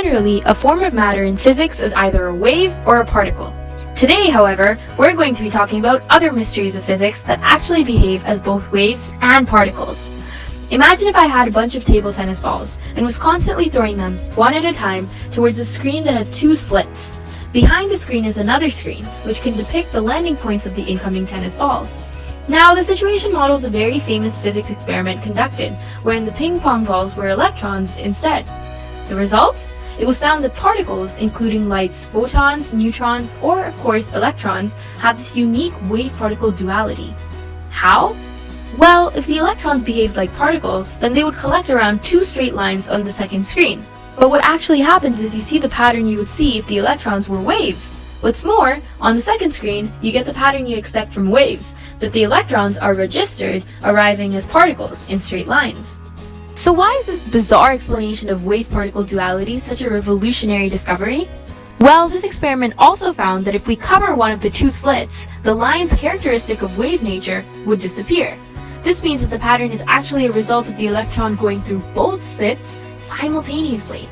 Generally, a form of matter in physics is either a wave or a particle. Today, however, we're going to be talking about other mysteries of physics that actually behave as both waves and particles. Imagine if I had a bunch of table tennis balls and was constantly throwing them, one at a time, towards a screen that had two slits. Behind the screen is another screen, which can depict the landing points of the incoming tennis balls. Now, the situation models a very famous physics experiment conducted, wherein the ping pong balls were electrons instead. The result? It was found that particles, including light's photons, neutrons, or of course electrons, have this unique wave-particle duality. How? Well, if the electrons behaved like particles, then they would collect around two straight lines on the second screen. But what actually happens is you see the pattern you would see if the electrons were waves. What's more, on the second screen, you get the pattern you expect from waves, that the electrons are registered, arriving as particles in straight lines. So why is this bizarre explanation of wave-particle duality such a revolutionary discovery? Well, this experiment also found that if we cover one of the two slits, the lines characteristic of wave nature would disappear. This means that the pattern is actually a result of the electron going through both slits simultaneously.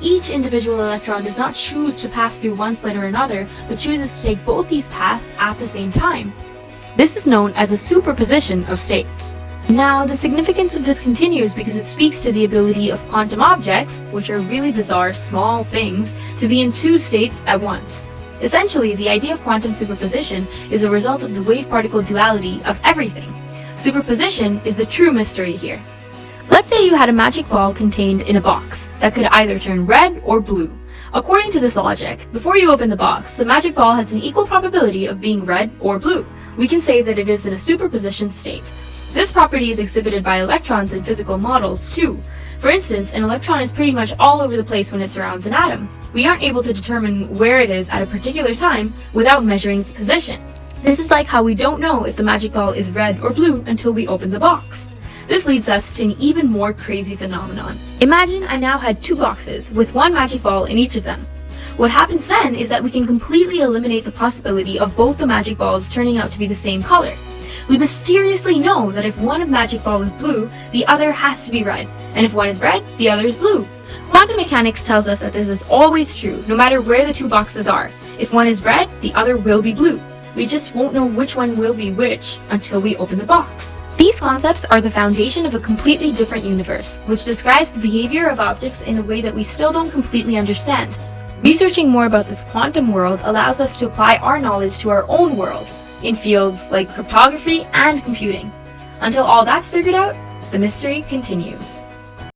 Each individual electron does not choose to pass through one slit or another, but chooses to take both these paths at the same time. This is known as a superposition of states. Now, the significance of this continues because it speaks to the ability of quantum objects, which are really bizarre, small things, to be in two states at once. Essentially, the idea of quantum superposition is a result of the wave-particle duality of everything. Superposition is the true mystery here. Let's say you had a magic ball contained in a box that could either turn red or blue. According to this logic, before you open the box, the magic ball has an equal probability of being red or blue. We can say that it is in a superposition state. This property is exhibited by electrons in physical models, too. For instance, an electron is pretty much all over the place when it surrounds an atom. We aren't able to determine where it is at a particular time without measuring its position. This is like how we don't know if the magic ball is red or blue until we open the box. This leads us to an even more crazy phenomenon. Imagine I now had two boxes with one magic ball in each of them. What happens then is that we can completely eliminate the possibility of both the magic balls turning out to be the same color. We mysteriously know that if one magic ball is blue, the other has to be red, and if one is red, the other is blue. Quantum mechanics tells us that this is always true, no matter where the two boxes are. If one is red, the other will be blue. We just won't know which one will be which until we open the box. These concepts are the foundation of a completely different universe, which describes the behavior of objects in a way that we still don't completely understand. Researching more about this quantum world allows us to apply our knowledge to our own world, in fields like cryptography and computing. Until all that's figured out, the mystery continues.